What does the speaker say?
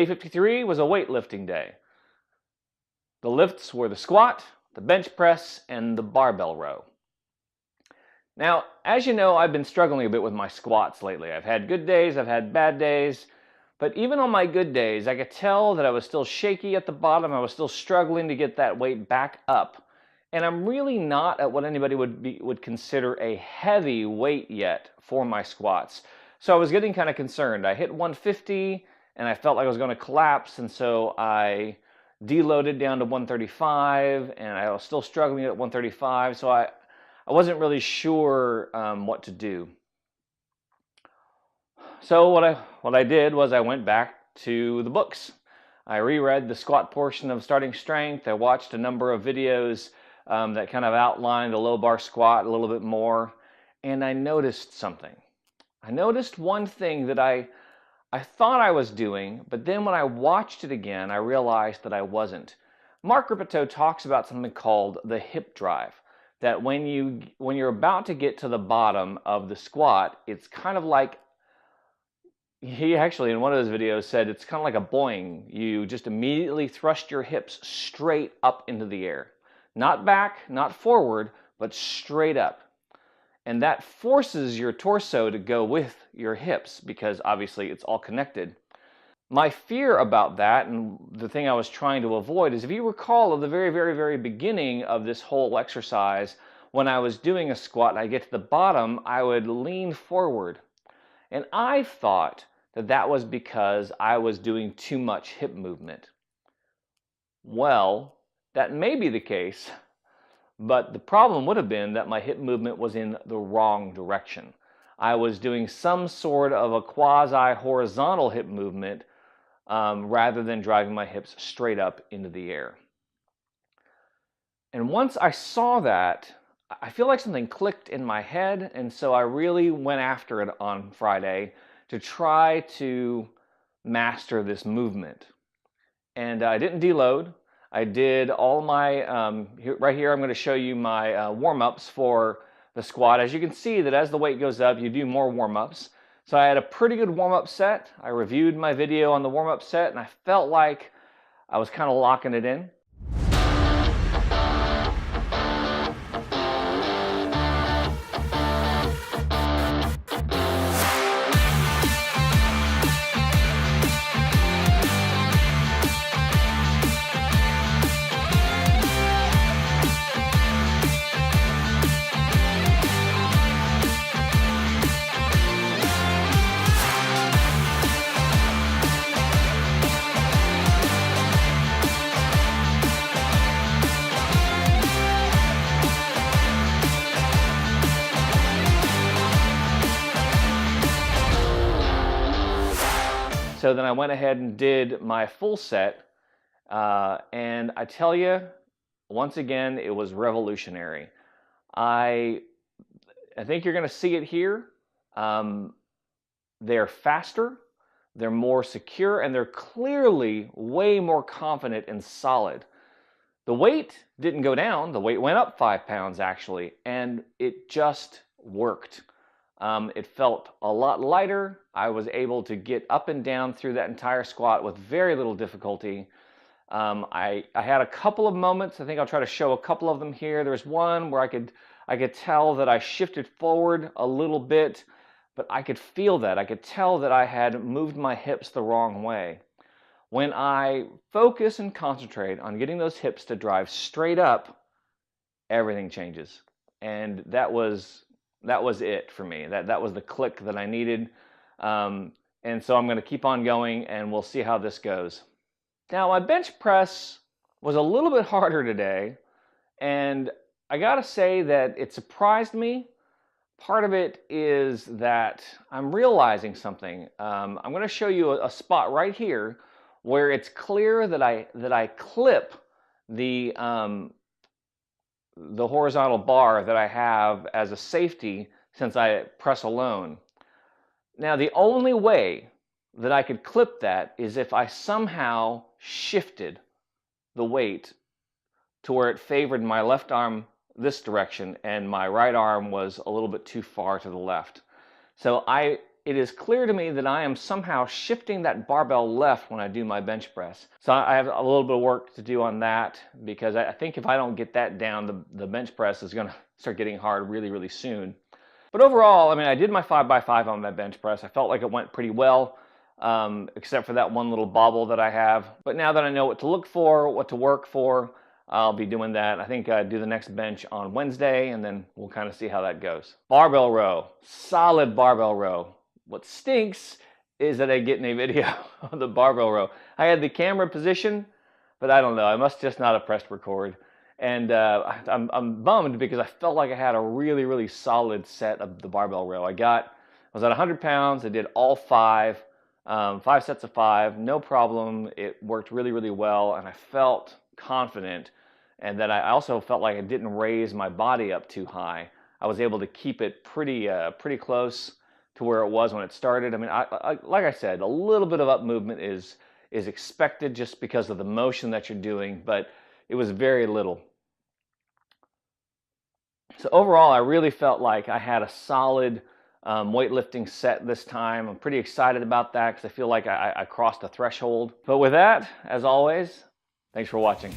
Day 53 was a weightlifting day. The lifts were the squat, the bench press, and the barbell row. Now, as you know, I've been struggling a bit with my squats lately. I've had good days, I've had bad days, but even on my good days, I could tell that I was still shaky at the bottom. I was still struggling to get that weight back up. And I'm really not at what anybody would consider a heavy weight yet for my squats. So I was getting kind of concerned. I hit 150 and I felt like I was going to collapse, and so I deloaded down to 135, and I was still struggling at 135, so I wasn't really sure what to do. So what I did was I went back to the books. I reread the squat portion of Starting Strength. I watched a number of videos that kind of outlined the low bar squat a little bit more, and I noticed something. I noticed one thing that I thought I was doing, but then when I watched it again, I realized that I wasn't. Mark Rippetoe talks about something called the hip drive. That when you're about to get to the bottom of the squat, it's kind of like, he actually in one of those videos said it's kind of like a boing. You just immediately thrust your hips straight up into the air. Not back, not forward, but straight up. And that forces your torso to go with your hips because obviously it's all connected. My fear about that, and the thing I was trying to avoid, is if you recall at the very, very, very beginning of this whole exercise, when I was doing a squat and I get to the bottom, I would lean forward. And I thought that that was because I was doing too much hip movement. Well, that may be the case, but the problem would have been that my hip movement was in the wrong direction. I was doing some sort of a quasi-horizontal hip movement rather than driving my hips straight up into the air. And once I saw that, I feel like something clicked in my head, and so I really went after it on Friday to try to master this movement. And I didn't deload. I did all my, right here I'm going to show you my warm-ups for the squat. As you can see that as the weight goes up, you do more warm-ups. So I had a pretty good warm-up set. I reviewed my video on the warm-up set, and I felt like I was kind of locking it in. So then I went ahead and did my full set, and I tell you, once again, it was revolutionary. I think you're going to see it here. They're faster, they're more secure, and they're clearly way more confident and solid. The weight didn't go down. The weight went up 5 pounds actually, and it just worked. It felt a lot lighter. I was able to get up and down through that entire squat with very little difficulty. I had a couple of moments. I think I'll try to show a couple of them here. There's one where I could tell that I shifted forward a little bit, but I could feel that. I could tell that I had moved my hips the wrong way. When I focus and concentrate on getting those hips to drive straight up, everything changes. And that was it for me. That was the click that I needed. And so I'm going to keep on going, and we'll see how this goes. Now, my bench press was a little bit harder today, and I got to say that it surprised me. Part of it is that I'm realizing something. I'm going to show you a spot right here where it's clear that I clip the horizontal bar that I have as a safety since I press alone. Now, the only way that I could clip that is if I somehow shifted the weight to where it favored my left arm this direction and my right arm was a little bit too far to the left. So I it is clear to me that I am somehow shifting that barbell left when I do my bench press. So I have a little bit of work to do on that, because I think if I don't get that down, the bench press is going to start getting hard really, really soon. But overall, I mean, I did my 5x5 on that bench press. I felt like it went pretty well, except for that one little bobble that I have. But now that I know what to look for, what to work for, I'll be doing that. I think I'll do the next bench on Wednesday, and then we'll kind of see how that goes. Barbell row, solid barbell row. What stinks is that I get any video of the barbell row. I had the camera position, but I don't know. I must just not have pressed record. And I'm bummed because I felt like I had a really, really solid set of the barbell row. I was at 100 pounds. I did all 5 sets of 5, no problem. It worked really, really well, and I felt confident. And then I also felt like I didn't raise my body up too high. I was able to keep it pretty close to where it was when it started. I mean, like I said, a little bit of up movement is expected just because of the motion that you're doing, but it was very little. So overall, I really felt like I had a solid weightlifting set this time. I'm pretty excited about that because I feel like I crossed a threshold. But with that, as always, thanks for watching.